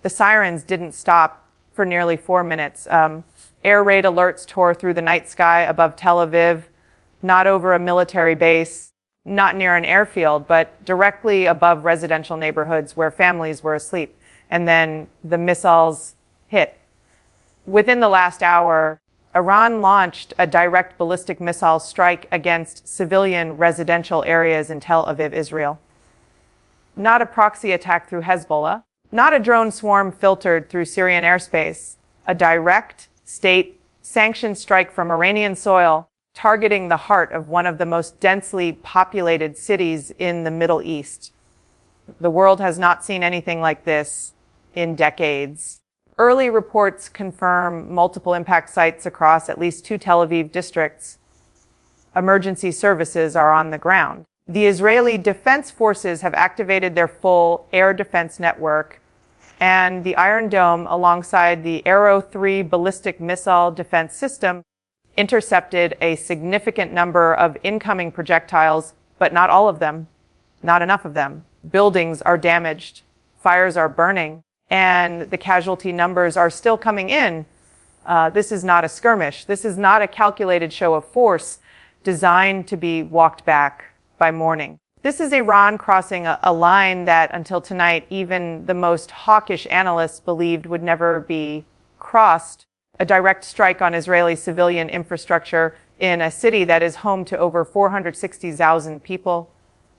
The sirens didn't stop for nearly 4 minutes. Air raid alerts tore through the night sky above Tel Aviv, not over a military base, not near an airfield, but directly above residential neighborhoods where families were asleep. And then the missiles hit. Within the last hour, Iran launched a direct ballistic missile strike against civilian residential areas in Tel Aviv, Israel. Not a proxy attack through Hezbollah, not a drone swarm filtered through Syrian airspace, a direct state-sanctioned strike from Iranian soil targeting the heart of one of the most densely populated cities in the Middle East. The world has not seen anything like this in decades. Early reports confirm multiple impact sites across at least 2 Tel Aviv districts. Emergency services are on the ground. The Israeli Defense Forces have activated their full air defense network, and the Iron Dome, alongside the Arrow 3 ballistic missile defense system, intercepted a significant number of incoming projectiles, but not all of them, not enough of them. Buildings are damaged, fires are burning, and the casualty numbers are still coming in. This is not a skirmish. This is not a calculated show of force designed to be walked back by morning. This is Iran crossing a line that, until tonight, even the most hawkish analysts believed would never be crossed. A direct strike on Israeli civilian infrastructure in a city that is home to over 460,000 people.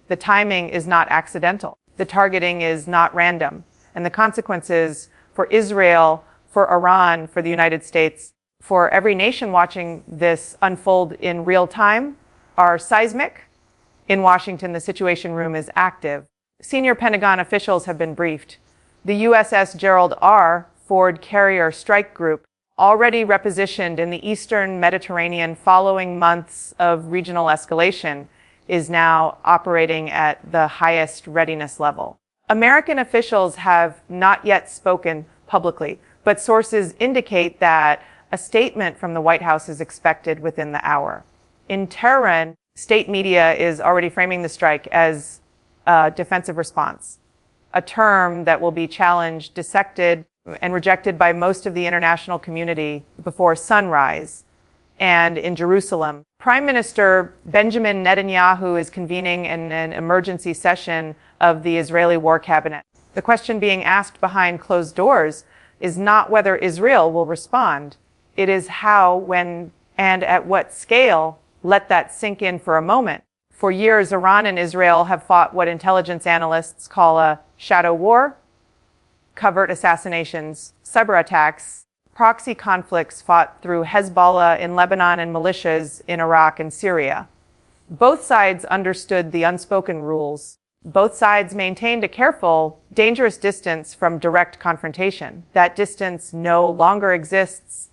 The timing is not accidental. The targeting is not random. And the consequences for Israel, for Iran, for the United States, for every nation watching this unfold in real time are seismic. In Washington, the Situation Room is active. Senior Pentagon officials have been briefed. The USS Gerald R. Ford Carrier Strike Group, already repositioned in the eastern Mediterranean following months of regional escalation, is now operating at the highest readiness level. American officials have not yet spoken publicly, but sources indicate that a statement from the White House is expected within the hour. In Tehran, state media is already framing the strike as a defensive response, a term that will be challenged, dissected, and rejected by most of the international community before sunrise. And in Jerusalem, Prime Minister Benjamin Netanyahu is convening an emergency session of the Israeli War Cabinet. The question being asked behind closed doors is not whether Israel will respond. It is how, when, and at what scale. Let that sink in for a moment. For years, Iran and Israel have fought what intelligence analysts call a shadow war, covert assassinations, cyber attacks, proxy conflicts fought through Hezbollah in Lebanon and militias in Iraq and Syria. Both sides understood the unspoken rules. Both sides maintained a careful, dangerous distance from direct confrontation. That distance no longer exists.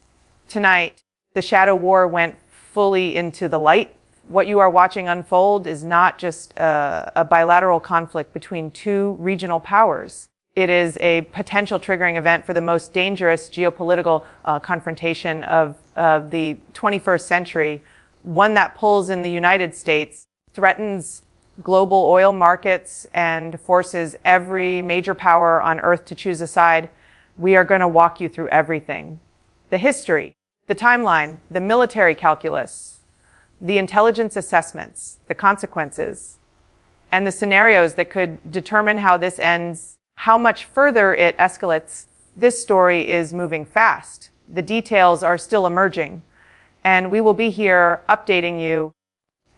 Tonight, the shadow war went fully into the light. What you are watching unfold is not just a bilateral conflict between 2 regional powers. It is a potential triggering event for the most dangerous geopolitical confrontation of the 21st century, one that pulls in the United States, threatens global oil markets, and forces every major power on earth to choose a side. We are going to walk you through everything. The history, the timeline, the military calculus, the intelligence assessments, the consequences, and the scenarios that could determine how this ends, how much further it escalates. This story is moving fast. The details are still emerging, and we will be here updating you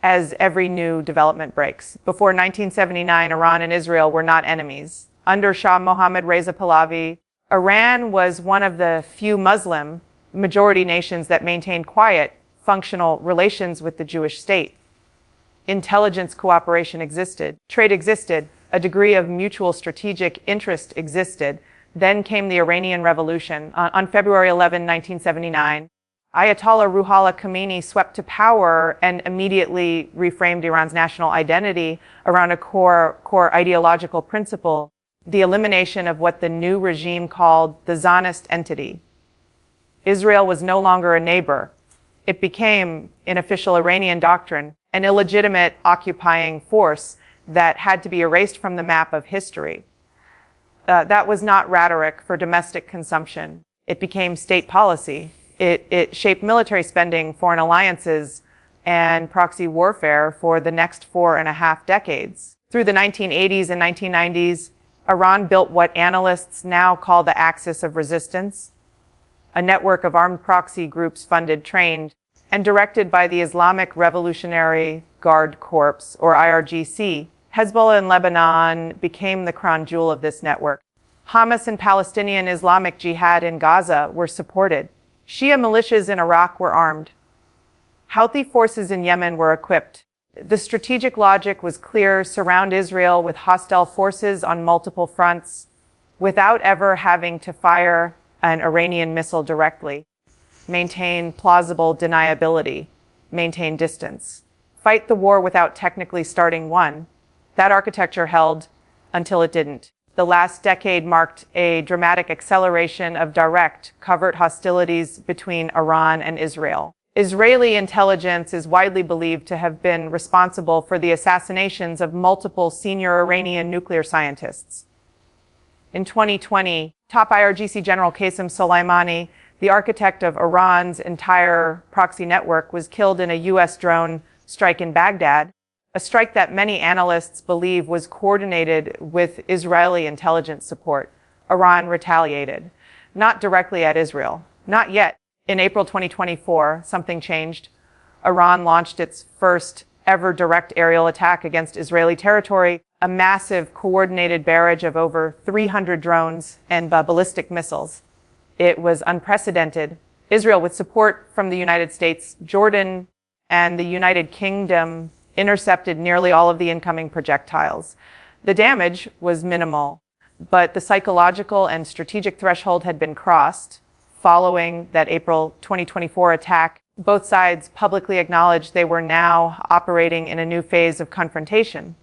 as every new development breaks. Before 1979, Iran and Israel were not enemies. Under Shah Mohammad Reza Pahlavi, Iran was one of the few Muslim majority nations that maintained quiet, functional relations with the Jewish state. Intelligence cooperation existed, trade existed, a degree of mutual strategic interest existed. Then came the Iranian Revolution. On February 11, 1979, Ayatollah Ruhollah Khomeini swept to power and immediately reframed Iran's national identity around a core ideological principle, the elimination of what the new regime called the Zionist entity. Israel was no longer a neighbor. It became, in official Iranian doctrine, an illegitimate occupying force that had to be erased from the map of history. That was not rhetoric for domestic consumption. It became state policy. It shaped military spending, foreign alliances, and proxy warfare for the next 4.5 decades. Through the 1980s and 1990s, Iran built what analysts now call the axis of resistance, a network of armed proxy groups funded, trained, and directed by the Islamic Revolutionary Guard Corps, or IRGC. Hezbollah in Lebanon became the crown jewel of this network. Hamas and Palestinian Islamic Jihad in Gaza were supported. Shia militias in Iraq were armed. Houthi forces in Yemen were equipped. The strategic logic was clear: surround Israel with hostile forces on multiple fronts without ever having to fire an Iranian missile directly. Maintain plausible deniability. Maintain distance. Fight the war without technically starting one. That architecture held until it didn't. The last decade marked a dramatic acceleration of direct, covert hostilities between Iran and Israel. Israeli intelligence is widely believed to have been responsible for the assassinations of multiple senior Iranian nuclear scientists. In 2020, top IRGC General Qasem Soleimani, the architect of Iran's entire proxy network, was killed in a U.S. drone strike in Baghdad, a strike that many analysts believe was coordinated with Israeli intelligence support. Iran retaliated, not directly at Israel, not yet. In April 2024, something changed. Iran launched its first ever direct aerial attack against Israeli territory, a massive coordinated barrage of over 300 drones and ballistic missiles. It was unprecedented. Israel, with support from the United States, Jordan, and the United Kingdom, intercepted nearly all of the incoming projectiles. The damage was minimal, but the psychological and strategic threshold had been crossed. Following that April 2024 attack, both sides publicly acknowledged they were now operating in a new phase of confrontation.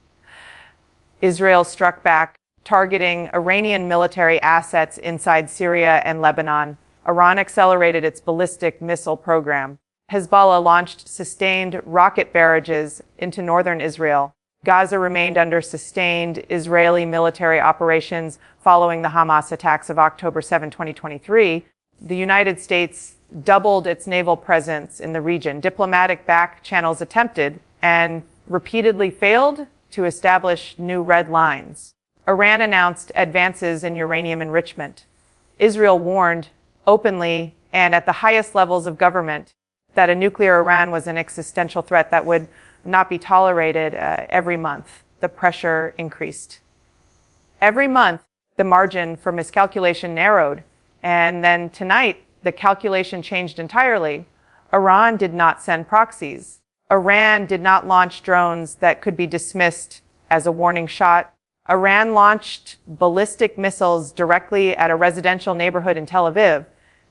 Israel struck back, targeting Iranian military assets inside Syria and Lebanon. Iran accelerated its ballistic missile program. Hezbollah launched sustained rocket barrages into northern Israel. Gaza remained under sustained Israeli military operations following the Hamas attacks of October 7, 2023. The United States doubled its naval presence in the region. Diplomatic back channels attempted and repeatedly failed to establish new red lines. Iran announced advances in uranium enrichment. Israel warned openly and at the highest levels of government that a nuclear Iran was an existential threat that would not be tolerated. Every month, the pressure increased. Every month, the margin for miscalculation narrowed. And then tonight, the calculation changed entirely. Iran did not send proxies. Iran did not launch drones that could be dismissed as a warning shot. Iran launched ballistic missiles directly at a residential neighborhood in Tel Aviv.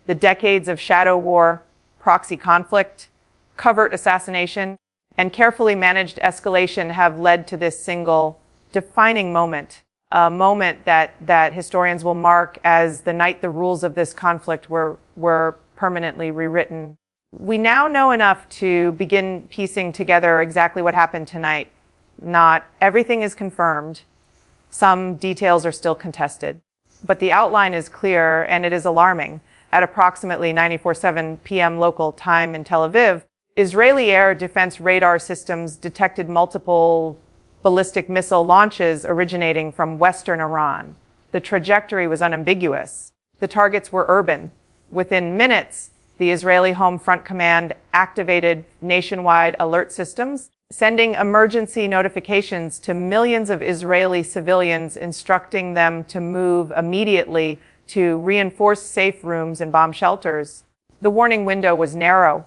The decades of shadow war, proxy conflict, covert assassination, and carefully managed escalation have led to this single defining moment. A moment that historians will mark as the night the rules of this conflict were permanently rewritten. We now know enough to begin piecing together exactly what happened tonight. Not everything is confirmed. Some details are still contested. But the outline is clear, and it is alarming. At approximately 9:47 p.m. local time in Tel Aviv, Israeli air defense radar systems detected multiple ballistic missile launches originating from western Iran. The trajectory was unambiguous. The targets were urban. Within minutes, the Israeli Home Front Command activated nationwide alert systems, sending emergency notifications to millions of Israeli civilians, instructing them to move immediately to reinforce safe rooms and bomb shelters. The warning window was narrow.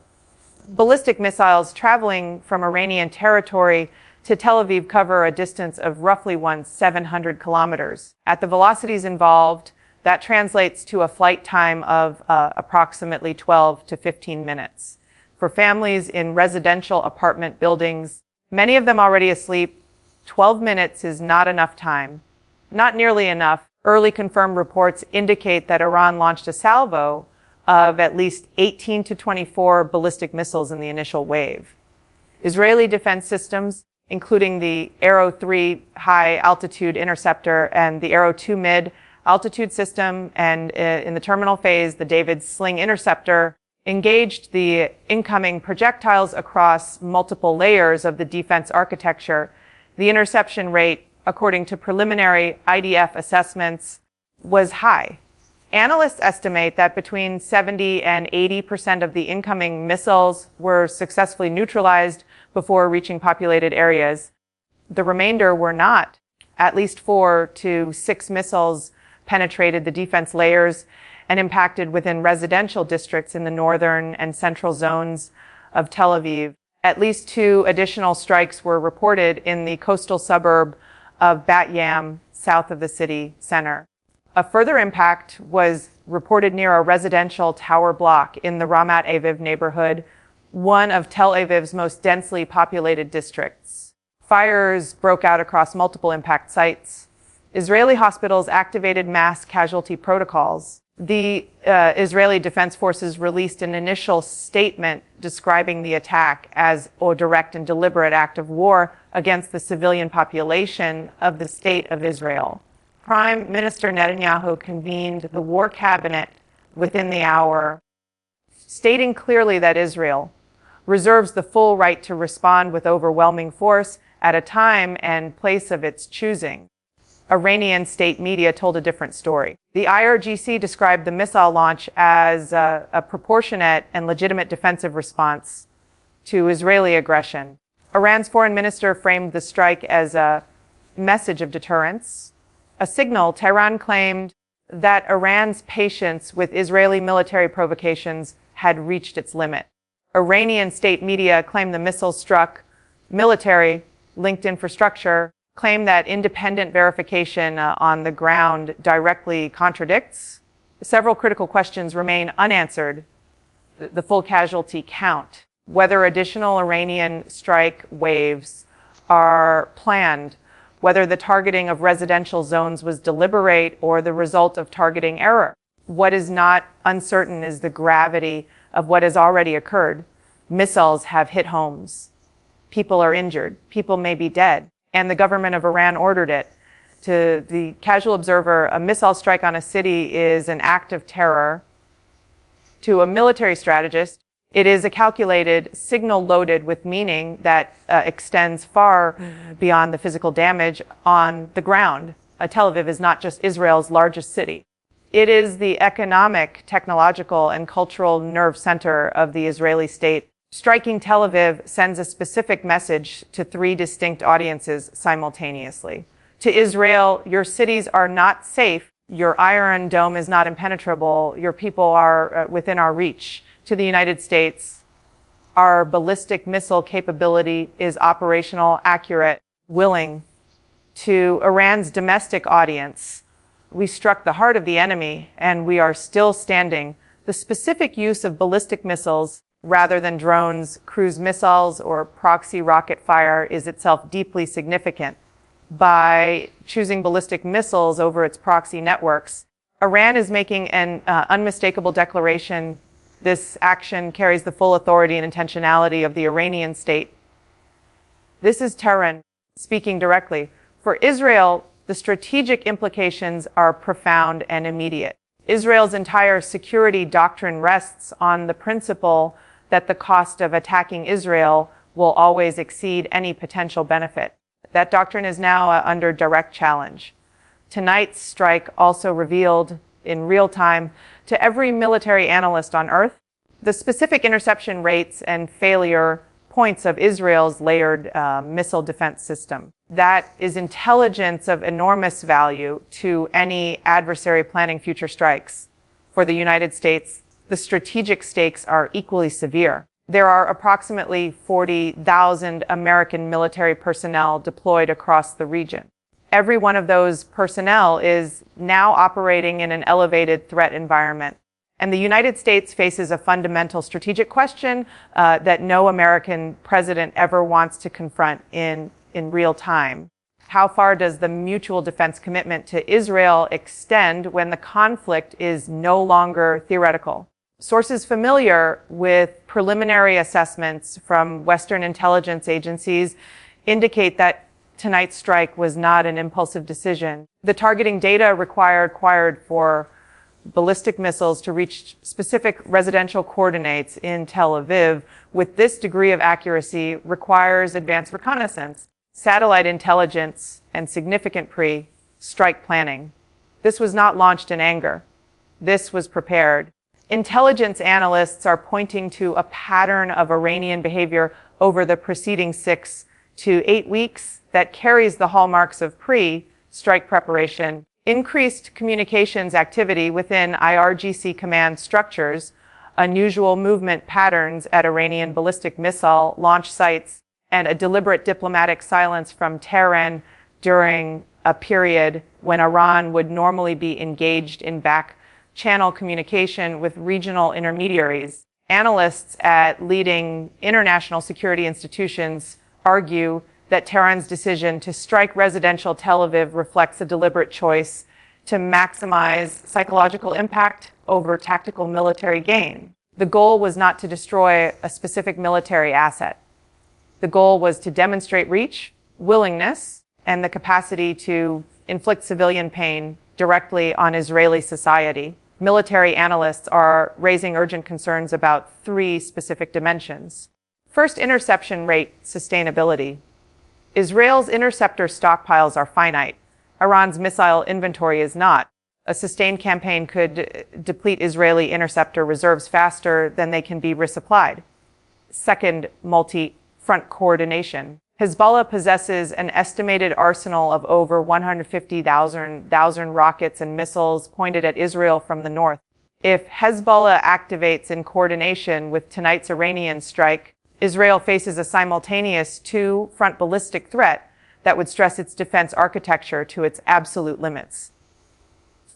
Ballistic missiles traveling from Iranian territory to Tel Aviv cover a distance of roughly 700 kilometers. At the velocities involved, that translates to a flight time of approximately 12 to 15 minutes. For families in residential apartment buildings, many of them already asleep, 12 minutes is not enough time. Not nearly enough. Early confirmed reports indicate that Iran launched a salvo of at least 18 to 24 ballistic missiles in the initial wave. Israeli defense systems, including the Arrow 3 high-altitude interceptor and the Arrow 2 mid, altitude system, and in the terminal phase, the David's Sling interceptor engaged the incoming projectiles across multiple layers of the defense architecture. The interception rate, according to preliminary IDF assessments, was high. Analysts estimate that between 70 and 80% of the incoming missiles were successfully neutralized before reaching populated areas. The remainder were not. At least 4 to 6 missiles penetrated the defense layers and impacted within residential districts in the northern and central zones of Tel Aviv. At least 2 additional strikes were reported in the coastal suburb of Bat Yam, south of the city center. A further impact was reported near a residential tower block in the Ramat Aviv neighborhood, one of Tel Aviv's most densely populated districts. Fires broke out across multiple impact sites. Israeli hospitals activated mass casualty protocols. The Israeli Defense Forces released an initial statement describing the attack as a direct and deliberate act of war against the civilian population of the State of Israel. Prime Minister Netanyahu convened the war cabinet within the hour, stating clearly that Israel reserves the full right to respond with overwhelming force at a time and place of its choosing. Iranian state media told a different story. The IRGC described the missile launch as a proportionate and legitimate defensive response to Israeli aggression. Iran's foreign minister framed the strike as a message of deterrence. A signal, Tehran claimed that Iran's patience with Israeli military provocations had reached its limit. Iranian state media claimed the missile struck military linked infrastructure, claim that independent verification on the ground directly contradicts. Several critical questions remain unanswered. The full casualty count, whether additional Iranian strike waves are planned, whether the targeting of residential zones was deliberate or the result of targeting error. What is not uncertain is the gravity of what has already occurred. Missiles have hit homes. People are injured. People may be dead. And the government of Iran ordered it. To the casual observer, a missile strike on a city is an act of terror. To a military strategist, it is a calculated signal loaded with meaning that extends far beyond the physical damage on the ground. Tel Aviv is not just Israel's largest city. It is the economic, technological, and cultural nerve center of the Israeli state. Striking Tel Aviv sends a specific message to 3 distinct audiences simultaneously. To Israel, your cities are not safe. Your Iron Dome is not impenetrable. Your people are within our reach. To the United States, our ballistic missile capability is operational, accurate, willing. To Iran's domestic audience, we struck the heart of the enemy and we are still standing. The specific use of ballistic missiles rather than drones, cruise missiles, or proxy rocket fire is itself deeply significant. By choosing ballistic missiles over its proxy networks, Iran is making an unmistakable declaration. This action carries the full authority and intentionality of the Iranian state. This is Tehran speaking directly. For Israel, the strategic implications are profound and immediate. Israel's entire security doctrine rests on the principle that the cost of attacking Israel will always exceed any potential benefit. That doctrine is now under direct challenge. Tonight's strike also revealed in real time to every military analyst on Earth the specific interception rates and failure points of Israel's layered missile defense system. That is intelligence of enormous value to any adversary planning future strikes. For the United States, the strategic stakes are equally severe. There are approximately 40,000 American military personnel deployed across the region. Every one of those personnel is now operating in an elevated threat environment. And the United States faces a fundamental strategic question that no American president ever wants to confront in real time. How far does the mutual defense commitment to Israel extend when the conflict is no longer theoretical? Sources familiar with preliminary assessments from Western intelligence agencies indicate that tonight's strike was not an impulsive decision. The targeting data required for ballistic missiles to reach specific residential coordinates in Tel Aviv with this degree of accuracy requires advanced reconnaissance, satellite intelligence, and significant pre-strike planning. This was not launched in anger. This was prepared. Intelligence analysts are pointing to a pattern of Iranian behavior over the preceding 6 to 8 weeks that carries the hallmarks of pre-strike preparation, increased communications activity within IRGC command structures, unusual movement patterns at Iranian ballistic missile launch sites, and a deliberate diplomatic silence from Tehran during a period when Iran would normally be engaged in back-channel communication with regional intermediaries. Analysts at leading international security institutions argue that Tehran's decision to strike residential Tel Aviv reflects a deliberate choice to maximize psychological impact over tactical military gain. The goal was not to destroy a specific military asset. The goal was to demonstrate reach, willingness, and the capacity to inflict civilian pain directly on Israeli society. Military analysts are raising urgent concerns about 3 specific dimensions. First, interception rate sustainability. Israel's interceptor stockpiles are finite. Iran's missile inventory is not. A sustained campaign could deplete Israeli interceptor reserves faster than they can be resupplied. Second, multi-front coordination. Hezbollah possesses an estimated arsenal of over 150,000 rockets and missiles pointed at Israel from the north. If Hezbollah activates in coordination with tonight's Iranian strike, Israel faces a simultaneous 2-front ballistic threat that would stress its defense architecture to its absolute limits.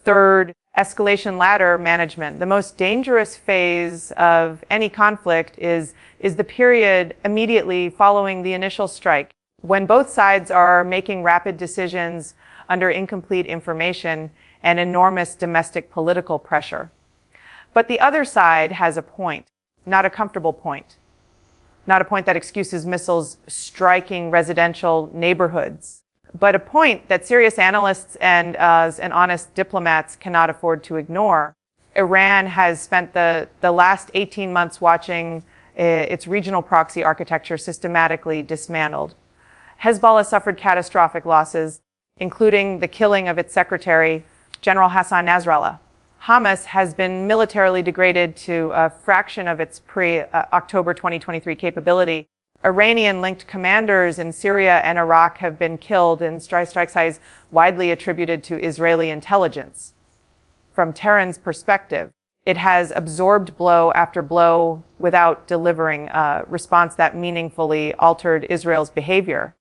Third, escalation ladder management. The most dangerous phase of any conflict is the period immediately following the initial strike, when both sides are making rapid decisions under incomplete information and enormous domestic political pressure. But the other side has a point, not a comfortable point, not a point that excuses missiles striking residential neighborhoods, but a point that serious analysts and honest diplomats cannot afford to ignore. Iran has spent the last 18 months watching its regional proxy architecture systematically dismantled. Hezbollah suffered catastrophic losses, including the killing of its secretary, General Hassan Nasrallah. Hamas has been militarily degraded to a fraction of its pre-October 2023 capability. Iranian-linked commanders in Syria and Iraq have been killed in strikes widely attributed to Israeli intelligence. From Tehran's perspective, it has absorbed blow after blow without delivering a response that meaningfully altered Israel's behavior.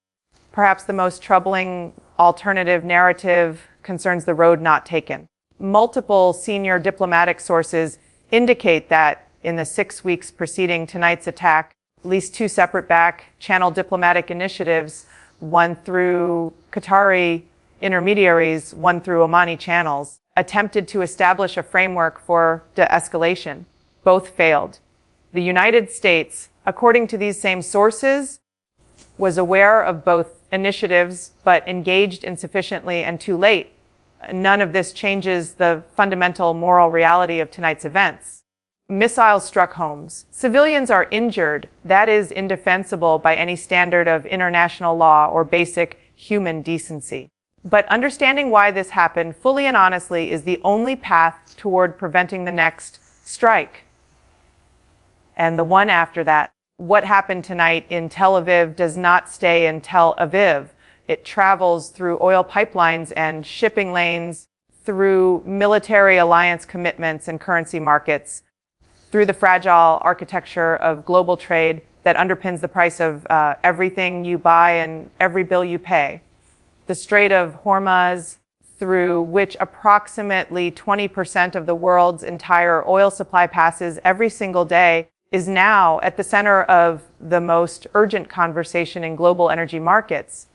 Perhaps the most troubling alternative narrative concerns the road not taken. Multiple senior diplomatic sources indicate that in the 6 weeks preceding tonight's attack, at least 2 separate back-channel diplomatic initiatives, one through Qatari intermediaries, one through Omani channels, attempted to establish a framework for de-escalation. Both failed. The United States, according to these same sources, was aware of both initiatives, but engaged insufficiently and too late. None of this changes the fundamental moral reality of tonight's events. Missiles struck homes. Civilians are injured. That is indefensible by any standard of international law or basic human decency. But understanding why this happened fully and honestly is the only path toward preventing the next strike. And the one after that. What happened tonight in Tel Aviv does not stay in Tel Aviv. It travels through oil pipelines and shipping lanes, through military alliance commitments and currency markets, through the fragile architecture of global trade that underpins the price of everything you buy and every bill you pay. The Strait of Hormuz, through which approximately 20% of the world's entire oil supply passes every single day, is now at the center of the most urgent conversation in global energy markets.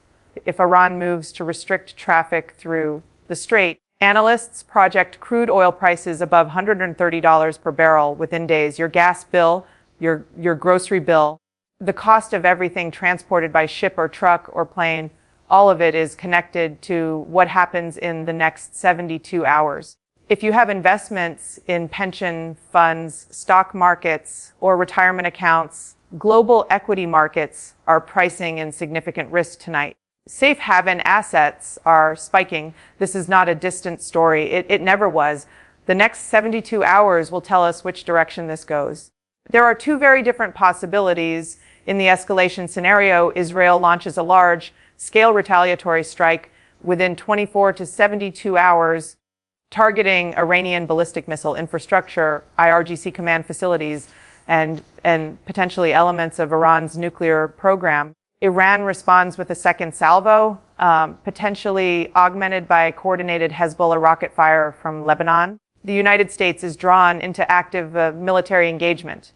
If Iran moves to restrict traffic through the strait, analysts project crude oil prices above $130 per barrel within days. Your gas bill, your grocery bill, the cost of everything transported by ship or truck or plane, All of it is connected to what happens in the next 72 hours. If you have investments in pension funds, stock markets, or retirement accounts, global equity markets are pricing in significant risk tonight. Safe haven assets are spiking. This is not a distant story. It never was. The next 72 hours will tell us which direction this goes. There are two very different possibilities. In the escalation scenario, Israel launches a large-scale retaliatory strike within 24 to 72 hours, targeting Iranian ballistic missile infrastructure, IRGC command facilities, and potentially elements of Iran's nuclear program. Iran responds with a second salvo, potentially augmented by coordinated Hezbollah rocket fire from Lebanon. The United States is drawn into active military engagement.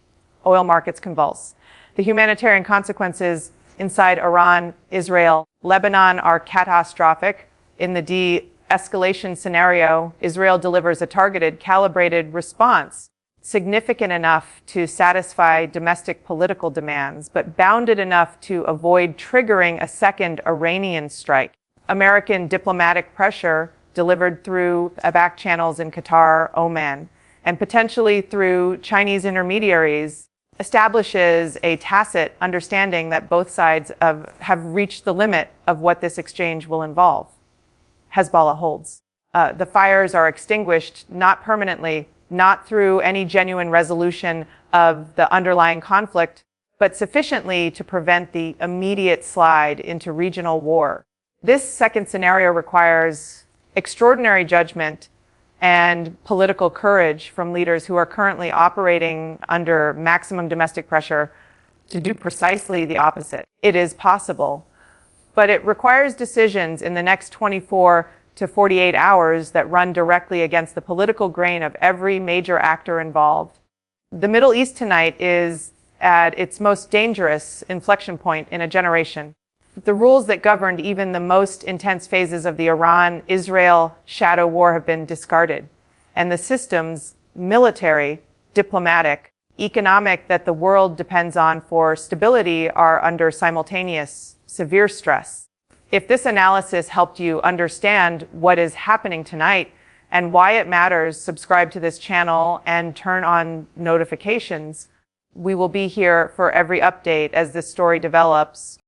Oil markets convulse. The humanitarian consequences inside Iran, Israel, Lebanon are catastrophic. In the de-escalation scenario, Israel delivers a targeted, calibrated response, significant enough to satisfy domestic political demands, but bounded enough to avoid triggering a second Iranian strike. American diplomatic pressure delivered through back channels in Qatar, Oman, and potentially through Chinese intermediaries establishes a tacit understanding that both sides have reached the limit of what this exchange will involve. Hezbollah holds. The fires are extinguished, not permanently, not through any genuine resolution of the underlying conflict, but sufficiently to prevent the immediate slide into regional war. This second scenario requires extraordinary judgment and political courage from leaders who are currently operating under maximum domestic pressure to do precisely the opposite. It is possible, but it requires decisions in the next 24 to 48 hours that run directly against the political grain of every major actor involved. The Middle East tonight is at its most dangerous inflection point in a generation. The rules that governed even the most intense phases of the Iran-Israel shadow war have been discarded, and the systems, military, diplomatic, economic, that the world depends on for stability are under simultaneous severe stress. If this analysis helped you understand what is happening tonight and why it matters, subscribe to this channel and turn on notifications. We will be here for every update as this story develops.